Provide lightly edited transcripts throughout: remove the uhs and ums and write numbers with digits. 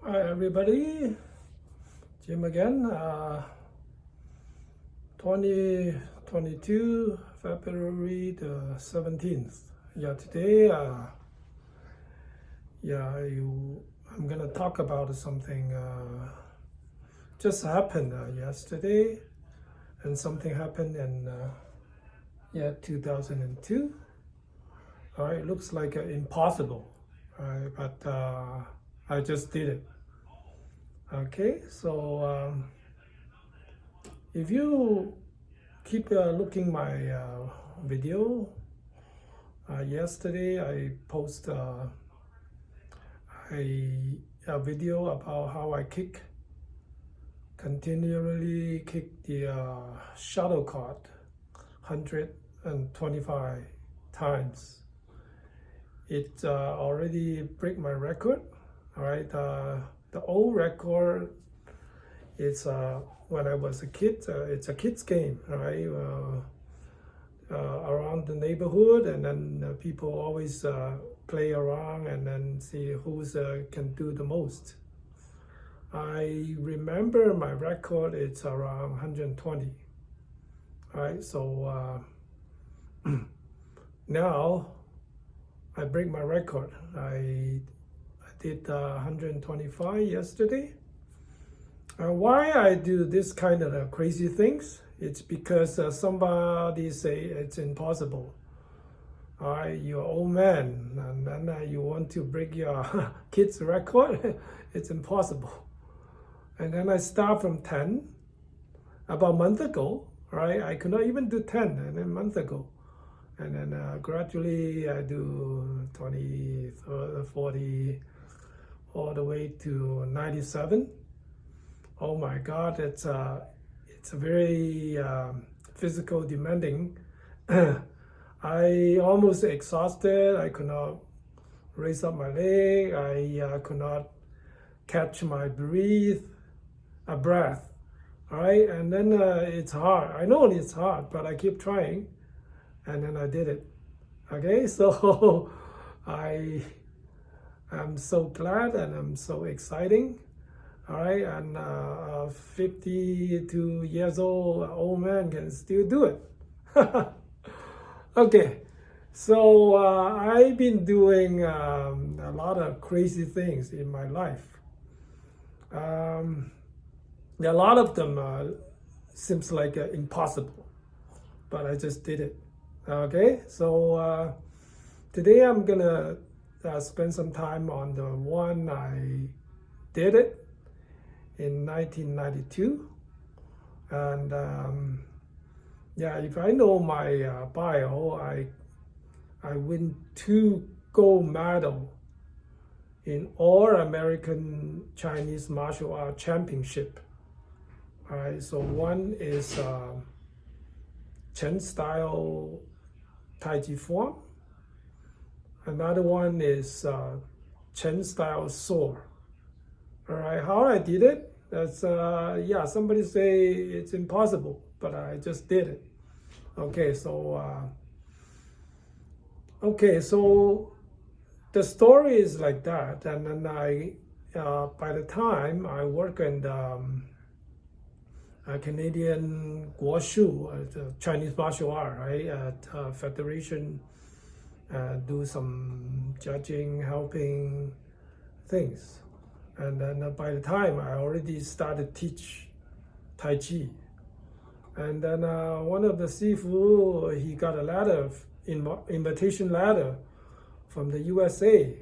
Hi everybody, Jim again. 2022 February the 17th. Yeah, today, I'm gonna talk about something just happened yesterday, and something happened in 2002. All right, looks like impossible, all right, but I just did it. Okay, so if you keep looking my video, yesterday I post a video about how I continually kick the shuttlecock 125 times. It already break my record. All right, the old record is when I was a kid. It's a kids game, right? Around the neighborhood, and then people always play around and then see who's can do the most. I remember my record. It's around 120. All right, so now I break my record. I did 125 yesterday. Why I do this kind of crazy things? It's because somebody say it's impossible. All right, you're an old man, and then you want to break your kid's record. It's impossible. And then I start from 10. About a month ago, right? I could not even do 10, and then a month ago. And then gradually I do 20, 40, all the way to 97. Oh my God, it's a very physical demanding. I almost exhausted. I could not raise up my leg. I could not catch my breath. All right, and then it's hard. I know it's hard, but I keep trying, and then I did it. Okay, so I am so glad and I'm so exciting. All right, and 52 years old man can still do it. Okay, so I've been doing a lot of crazy things in my life. A lot of them seems like impossible, but I just did it. Okay, so today I'm gonna spend some time on the one I did it in 1992. And if I know my bio, I win 2 gold medal in all American Chinese martial art championship. All right, so one is Chen style Tai Chi form. Another one is Chen style sword. All right, how I did it? That's somebody say it's impossible, but I just did it. Okay, so the story is like that, and then by the time I work in the Canadian Guoshu, Chinese martial art, right, at Federation, do some judging, helping things. And then by the time I already started teach Tai Chi. And then one of the Sifu, he got a letter, invitation letter from the USA.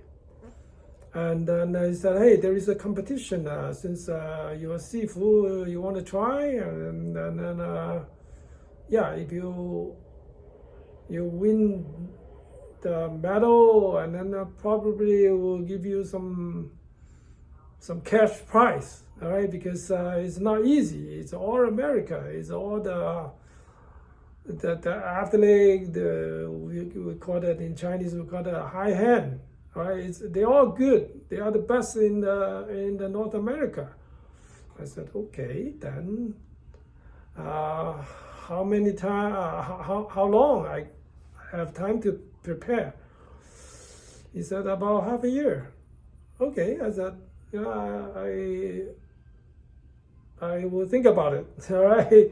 And then he said, hey, there is a competition since you're a Sifu, you want to try? And then, if you win the medal, and then probably will give you some cash prize, all right? Because it's not easy. It's all America. It's all the athlete. We call it in Chinese. We call it a high hand. All right. They're all good. They are the best in the North America. I said, okay, then how many time? How long I have time to prepare? He said about half a year. Okay, I said, I will think about it. All right.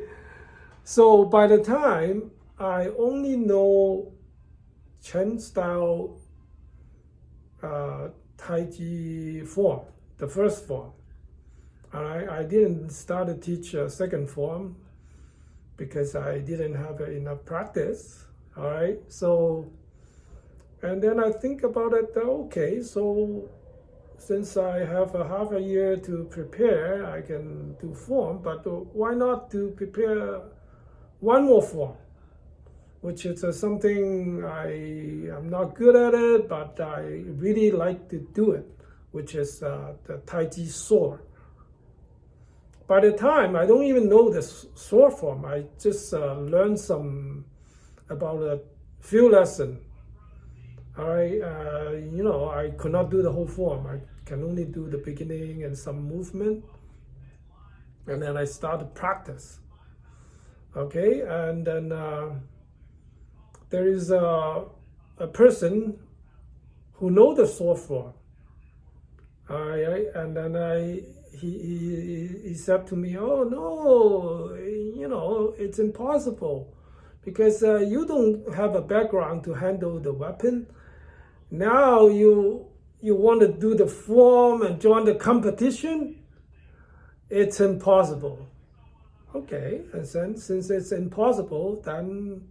So by the time I only know Chen style Tai Chi form, the first form. All right. I didn't start to teach a second form because I didn't have enough practice. All right. So, and then I think about it. Okay. So since I have a half a year to prepare, I can do form, but why not to prepare one more form, which is something I'm not good at it, but I really like to do it, which is the Tai Chi sword. By the time, I don't even know the sword form. I just learned some about a few lessons. All right, I could not do the whole form. I can only do the beginning and some movement, and then I started practice. Okay, and then there is a person who knows the sword form. All right, and then he said to me, "Oh no, it's impossible, because you don't have a background to handle the weapon. Now you want to do the form and join the competition? It's impossible." Okay, and then since it's impossible, then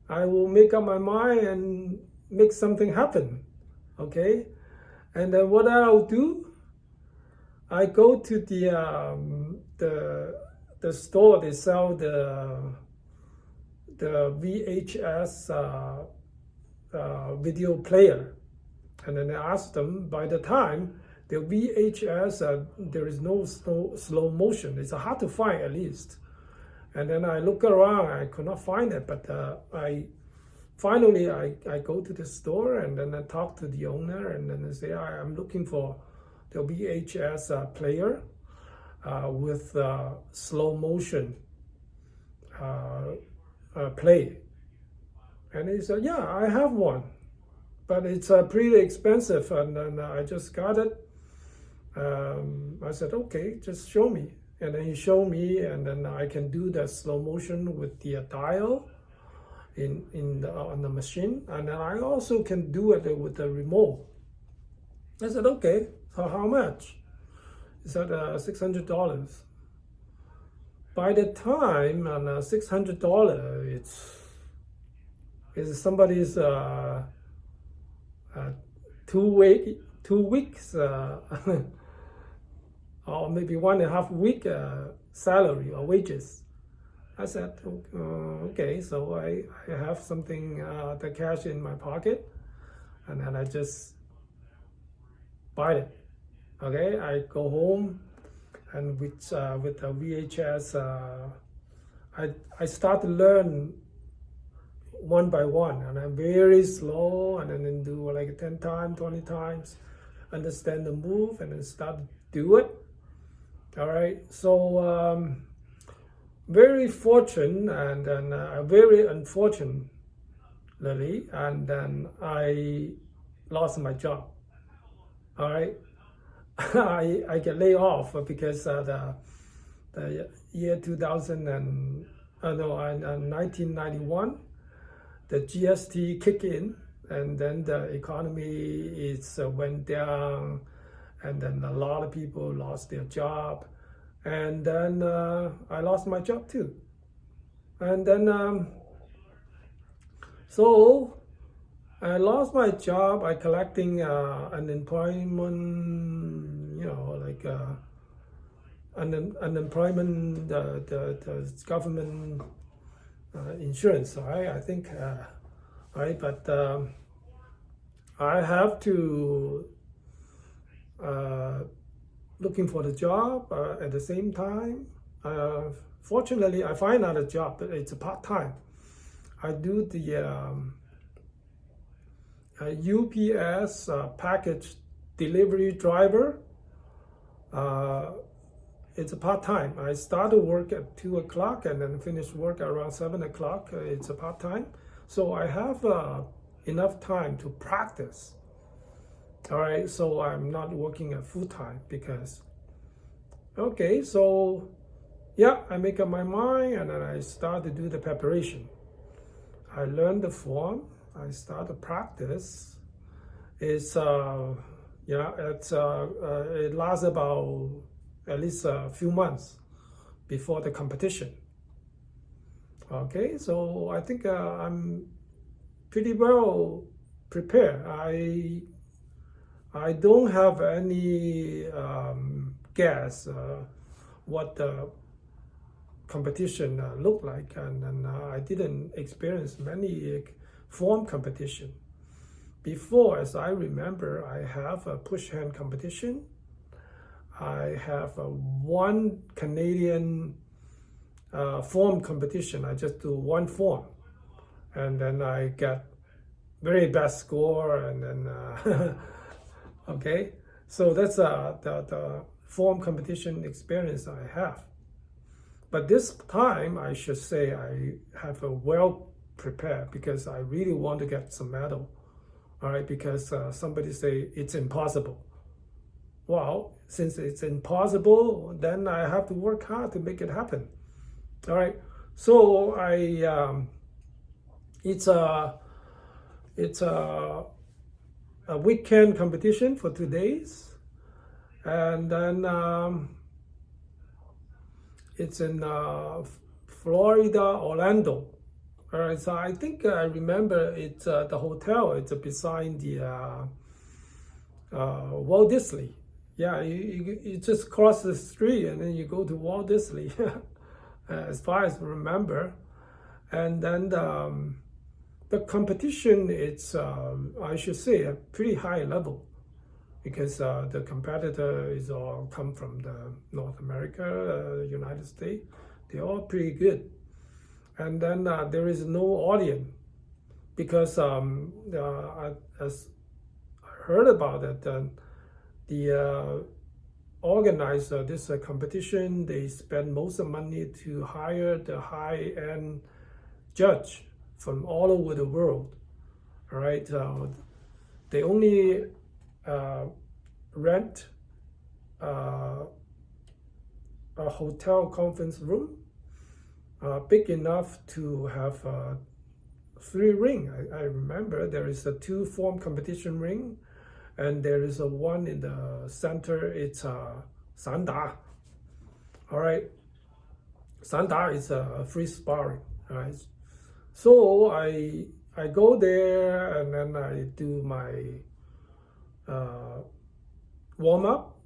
I will make up my mind and make something happen. Okay, and then what I'll do, I go to the store. They sell the VHS video player, and then I ask them. By the time the VHS, there is no slow motion. It's hard to find, at least. And then I look around. I could not find it, but I go to the store, and then I talk to the owner, and then I say, I'm looking for the VHS player with slow motion play. And he said, yeah, I have one, but it's pretty expensive, and then I just got it. I said, okay, just show me. And then he showed me, and then I can do the slow motion with the dial on the machine, and then I also can do it with the remote. I said, okay, so how much? He said $600. By the time on $600, it's somebody's 2 weeks or maybe 1.5 week salary or wages. I said, okay, so I have something, the cash in my pocket, and then I just buy it. Okay, I go home, and with the VHS, I start to learn one by one, and I'm very slow, and then do like 10 times, 20 times, understand the move, and then start to do it. All right, so very fortunate, and then very unfortunately, and then I lost my job. All right, I get laid off because the year 1991, the GST kicked in, and then the economy went down, and then a lot of people lost their job, and then I lost my job too. And then so I lost my job. I collecting unemployment, like unemployment, the government insurance. Right? I think, right, but I have to looking for the job at the same time. Fortunately, I find out a job, but it's a part-time. I do the UPS package delivery driver. It's a part-time. I started work at 2 o'clock and then finish work around 7 o'clock. It's a part-time. So I have enough time to practice. All right, so I'm not working at full time because, okay, so yeah, I make up my mind and then I start to do the preparation. I learn the form, I start to practice. It's, it lasts about at least a few months before the competition. Okay, so I think I'm pretty well prepared. I don't have any guess what the competition looked like, and I didn't experience many form competition. Before, as I remember, I have a push hand competition. I have one Canadian form competition. I just do one form, and then I get very best score, and then okay. So that's the form competition experience I have. But this time, I should say I have a well prepared because I really want to get some medal. All right, because somebody say it's impossible. Well, since it's impossible, then I have to work hard to make it happen. All right, so it's a weekend competition for 2 days, and then it's in Florida, Orlando. All right, so I think I remember it's the hotel. It's beside the Walt Disney. Yeah, you just cross the street and then you go to Walt Disney, as far as I remember. And then the competition, it's I should say a pretty high level because the competitor is all come from the North America, United States. They're all pretty good. And then there is no audience because as I heard about it, the organizer this competition, they spend most of the money to hire the high-end judge from all over the world. All right, they only rent a hotel conference room big enough to have 3 rings. I remember there is a 2 form competition ring, and there is a one in the center. It's Sanda. All right, Sanda is a free sparring. All right, so I go there and then I do my warm up,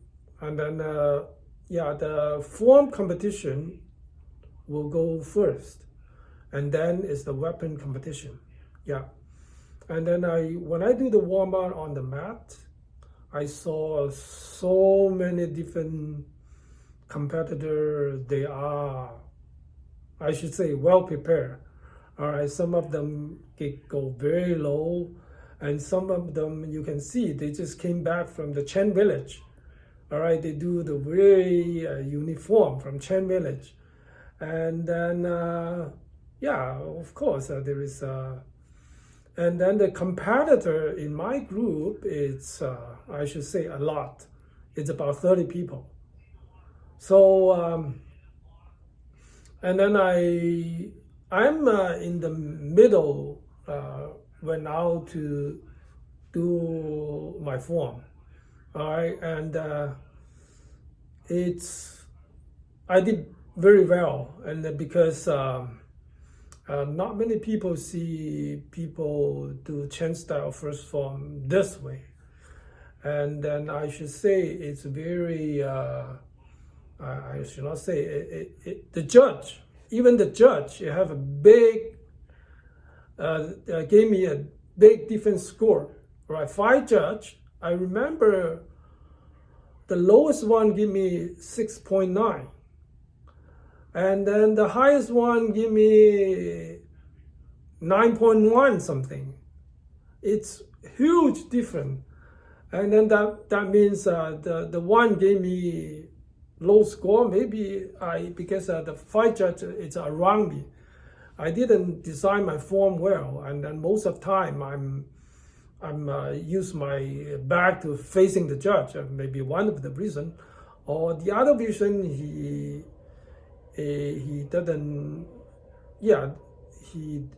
and then the form competition will go first, and then is the weapon competition. Yeah, and then when I do the warm up on the mat, I saw so many different competitors. They are, I should say, well prepared. All right, some of them go very low, and some of them you can see they just came back from the Chen village. All right, they do the very uniform from Chen village. And then, of course, there is, and then the competitor in my group, it's, I should say, a lot. It's about 30 people. So, and then I'm in the middle when now to do my form. All right, and I did very well, and because not many people see people do Chen style first form this way, and then I should say it's very I should not say the judge, even the judge, you have a big gave me a big different score. Right, 5 judge. I remember the lowest one gave me 6.9. And then the highest one give me 9.1 something. It's huge difference. And then that means the one gave me low score. Maybe because the 5 judge is around me. I didn't design my form well, and then most of the time I'm use my back to facing the judge. Maybe one of the reason, or the other reason he didn't. Yeah, he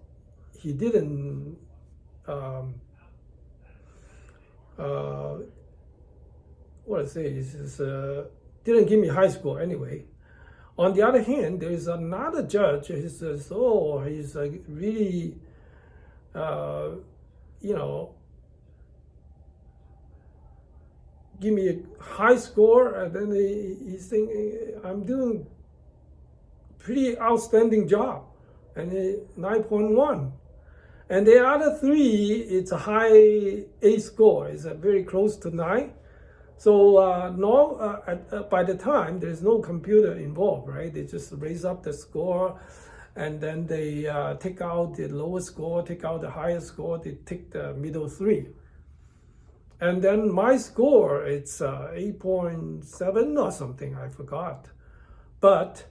didn't. What I say is didn't give me high score anyway. On the other hand, there is another judge. He says, "Oh, he's really, you know, give me a high score," and then he's thinking I'm doing pretty outstanding job, and 9.1. And the other three, it's a high A score. It's very close to 9. So by the time, there's no computer involved, right? They just raise up the score, and then they take out the lowest score, take out the highest score, they take the middle 3. And then my score, it's 8.7 or something, I forgot. But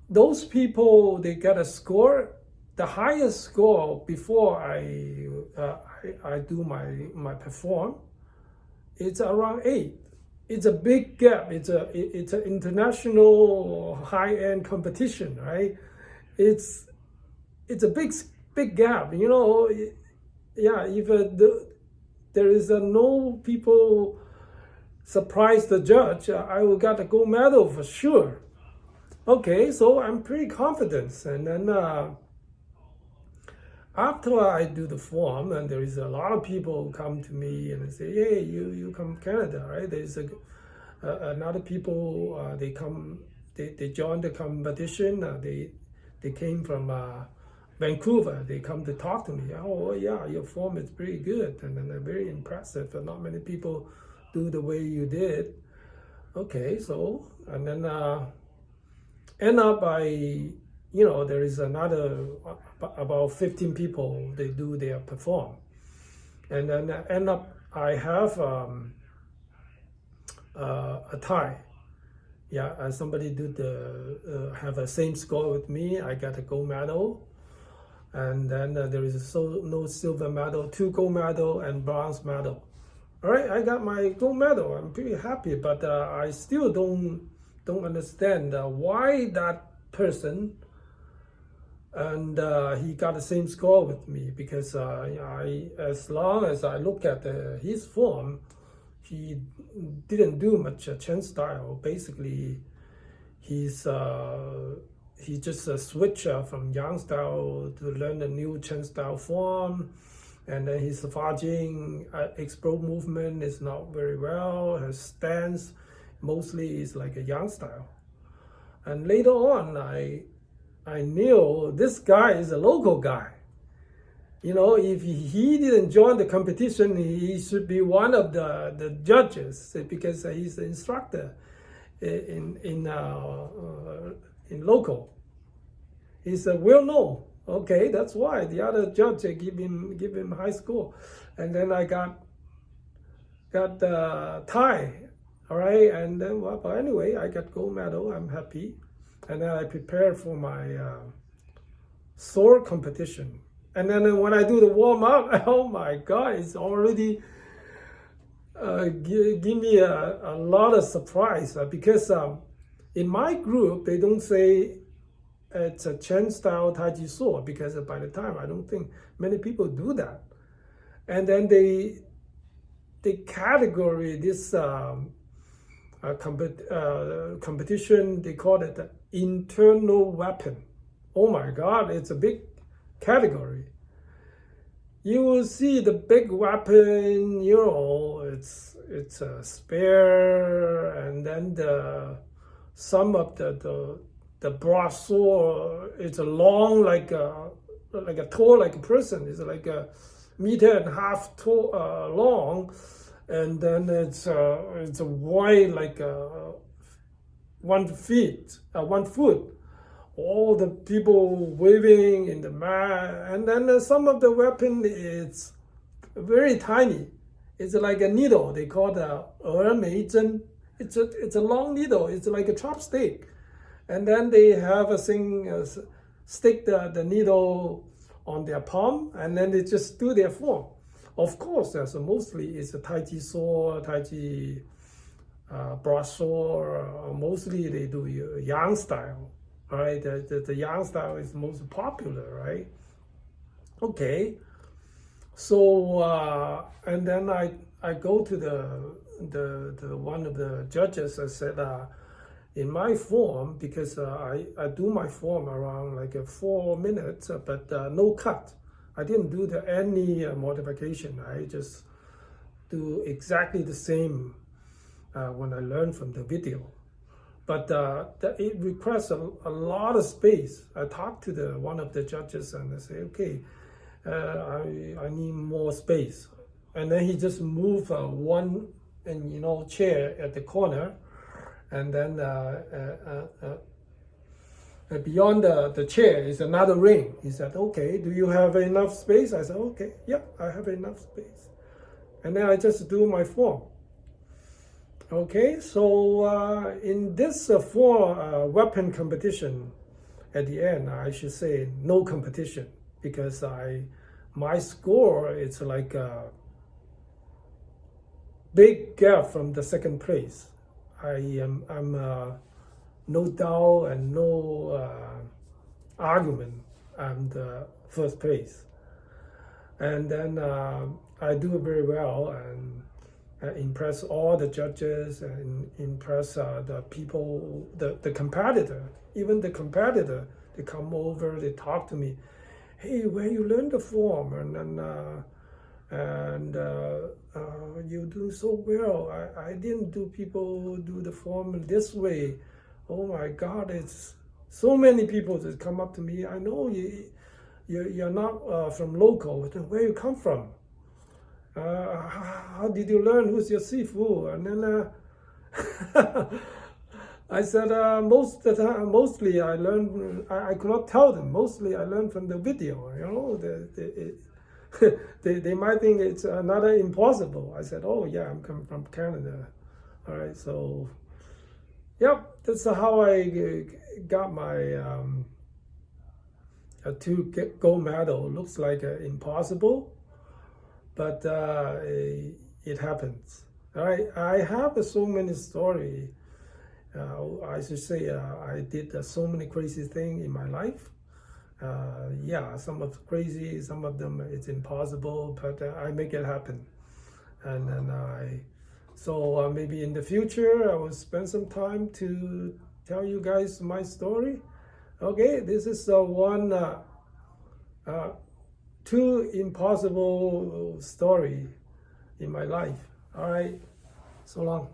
those people, they get a score, the highest score before I do my perform, it's around 8. It's a big gap. It's an international high-end competition, right? It's a big gap. You know, yeah. If there is no people surprise the judge, I will get a gold medal for sure. Okay, so I'm pretty confident, and then after I do the form, and there is a lot of people come to me and say, "Hey, you come Canada, right?" There's another people they join the competition. They came from Vancouver. They come to talk to me. "Oh yeah, your form is pretty good, and then they're very impressive. And not many people do the way you did." Okay, so and then end up there is another about 15 people, they do their perform, and then end up I have a tie. Yeah, and somebody have a same score with me. I got a gold medal, and then there is no silver medal, 2 gold medal and bronze medal. All right, I got my gold medal. I'm pretty happy, but I still don't understand why that person and he got the same score with me, because as long as I look at his form, he didn't do much Chen style. Basically, he just switched from Yang style to learn the new Chen style form, and then his fudging explode movement is not very well. His stance mostly is like a Yang style. And later on, I knew this guy is a local guy. You know, if he didn't join the competition, he should be one of the judges, because he's the instructor in local. He's well known. Okay, that's why the other judge give him high score, and then I got the tie. All right, and then but anyway, I got gold medal. I'm happy. And then I prepared for my sword competition. And then when I do the warm up, oh my God, it's already give me a lot of surprise, because in my group they don't say it's a Chen style Tai Chi sword, because by the time I don't think many people do that. And then they category this competition, they call it the internal weapon. Oh my God, it's a big category. You will see the big weapon, you know, it's a spear, and then some of the broad sword, it's a long like a tall like a person. It's like a 1.5 meters tall, long. And then it's a wide like 1 foot. All the people waving in the mat, and then some of the weapon is very tiny. It's like a needle. They call it It's a long needle. It's like a chopstick, and then they have a thing stick the needle on their palm, and then they just do their form. Of course, so mostly it's a Tai Chi saw, Tai Chi brush saw. Mostly they do Yang style, right? The Yang style is most popular, right? Okay, so and then I go to the one of the judges. I said, in my form, because I do my form around like 4 minutes, but no cut. I didn't do any modification. I just do exactly the same when I learned from the video. But it requires a lot of space. I talked to one of the judges and I say, okay, I need more space. And then he just moved one chair at the corner, and then beyond the chair is another ring. He said, okay, do you have enough space? I said, okay, yeah, I have enough space. And then I just do my form. Okay, so in this weapon competition, at the end, I should say no competition, because my score is like a big gap from the second place. I'm no doubt and no argument, I'm the first place. And then I do very well and impress all the judges and impress the people, the competitor. Even the competitor, they come over, they talk to me. Hey, where you learn the form? And you do so well. I didn't do people do the form this way. Oh my God, it's so many people that come up to me. I know you're not from local. Where you come from? How did you learn? Who's your sifu? And then I said, mostly I learned. I could not tell them. Mostly I learned from the video. They might think it's another impossible. I said, oh yeah, I'm coming from Canada. All right, so yep, that's how I got my 2 gold medal. Looks like impossible, but it happens. All right, I have so many stories. I should say I did so many crazy things in my life. Yeah, some of crazy, some of them it's impossible, but I make it happen. And then so maybe in the future I will spend some time to tell you guys my story. Okay, this is one 2 impossible story in my life. All right, so long.